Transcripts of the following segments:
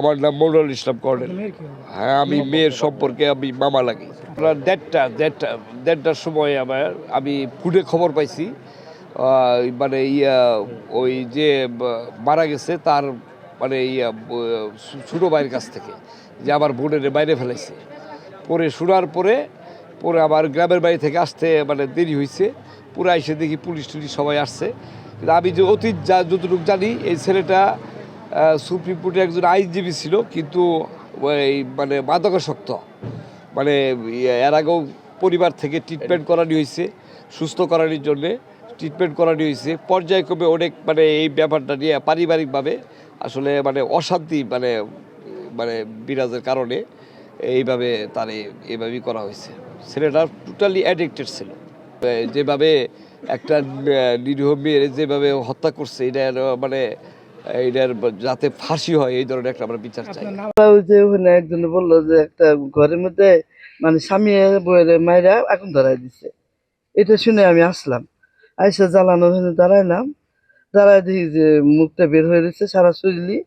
আমার নাম মনিরুল ইসলাম কর্নেল। হ্যাঁ, আমি মেয়ের সম্পর্কে আমি মামা লাগি। আপনার দেড়টার সময় আমি ফুডে খবর পাইছি, মানে ওই যে মারা গেছে তার মানে ছোটো ভাইয়ের কাছ থেকে যে আমার বোনের বাইরে ফেলাইছে। পরে শোনার পরে আমার গ্রামের বাড়ি থেকে আসতে মানে দেরি হয়েছে। পুরো এসে দেখি পুলিশ টুলিশ সবাই আসছে। কিন্তু আমি যে অতীত যতটুকু জানি, এই ছেলেটা সুপ্রিম কোর্টে একজন আইনজীবী ছিল, কিন্তু ওই মানে মাদকাসক্ত, মানে এর আগেও পরিবার থেকে ট্রিটমেন্ট করানো হয়েছে, সুস্থ করানোর জন্যে ট্রিটমেন্ট করানো হয়েছে। পর্যায়ক্রমে অনেক মানে এই ব্যাপারটা নিয়ে পারিবারিকভাবে আসলে মানে অশান্তি মানে মানে বিরাজের কারণে এইভাবে এইভাবেই করা হয়েছে। ছেলেটা টোটালি অ্যাডিক্টেড ছিল। যেভাবে একটা নিরীহ মেয়ের যেভাবে হত্যা করছে, এটা মানে এটার যাতে ফাঁসি হয়, এই ধরনের একটা আমরা বিচার চাই। যে ওখানে একজন বললো যে একটা ঘরের মধ্যে মানে স্বামী বইয়ের মায়েরা আগুন ধরাই দিচ্ছে। এটা শুনে আমি আসলাম, আইসা জ্বালানো ওখানে দাঁড়াইলাম। দাঁড়ায় দেখি যে মুখটা বের হয়ে রয়েছে, সারা শরীরই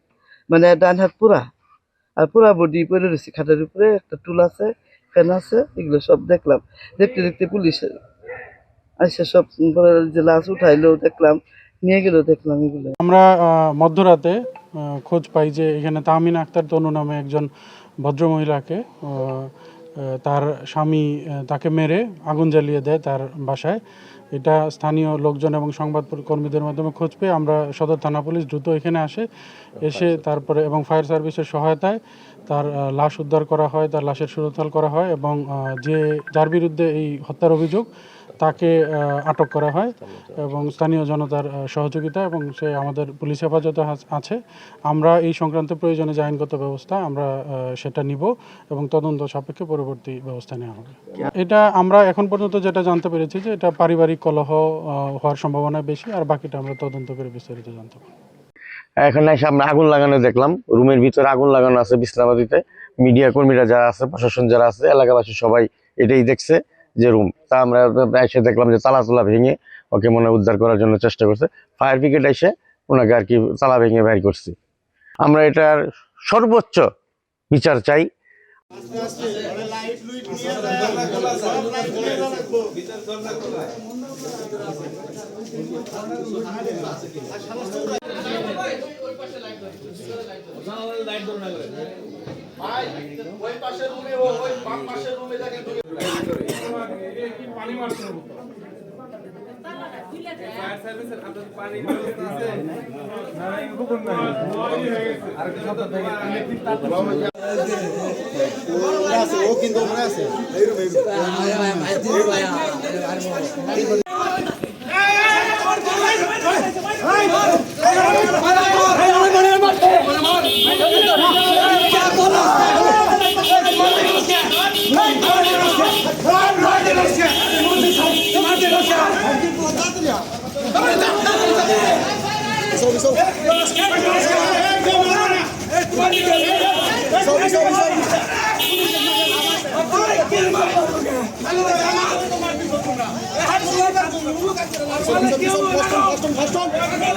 মানে ডান হাত পুরা, আর পুরা বডি পরে রয়েছে। খাটের উপরে একটা টুল আছে, ফ্যান আছে, এগুলো সব দেখলাম। দেখতে দেখতে পুলিশ আইসা সব যে লাশ উঠাইলো, দেখলাম, নিয়ে গেল, দেখলাম এগুলো। আমরা মধ্যরাতে খোঁজ পাই যে এখানে তাহমিনা আক্তার তনু নামে একজন ভদ্রমহিলাকে তার স্বামী তাকে মেরে আগুন জ্বালিয়ে দেয় তার বাসায়। এটা স্থানীয় লোকজন এবং সংবাদ কর্মীদের মাধ্যমে খোঁজ পেয়ে আমরা সদর থানা পুলিশ দ্রুত এখানে এসে তারপরে এবং ফায়ার সার্ভিসের সহায়তায় তার লাশ উদ্ধার করা হয়, তার লাশের সুরতহাল করা হয় এবং যার বিরুদ্ধে এই হত্যার অভিযোগ তাকে আটক করা হয় এবং স্থানীয় জনতার সহযোগিতা এবং সে আমাদের পুলিশ হেফাজতে আছে। আমরা এই সংক্রান্ত প্রয়োজনে যে আইনগত ব্যবস্থা আমরা সেটা নিব এবং তদন্ত সাপেক্ষে পরবর্তী ব্যবস্থা নেওয়া হবে। এটা আমরা এখন পর্যন্ত যেটা জানতে পেরেছি যে এটা পারিবারিক কলহ হওয়ার সম্ভাবনা বেশি, আর বাকিটা আমরা তদন্ত করে বিস্তারিত জানতে পারব। এখানে এসে আমরা আগুন লাগানো দেখলাম, রুমের ভিতরে আগুন লাগানো আছে বিছনাবাড়িতে। মিডিয়া কর্মীরা যারা আছে, প্রশাসন যারা আছে, এলাকাবাসী সবাই এটাই দেখছে যে রুম। তা আমরা এসে দেখলাম যে তালা ভেঙে ওকে মনে উদ্ধার করার জন্য চেষ্টা করছে। ফায়ার ব্রিগেড এসে ওনাকে আর কি তালা ভেঙে বের করছি। আমরা এটার সর্বোচ্চ বিচার চাই। Sorry.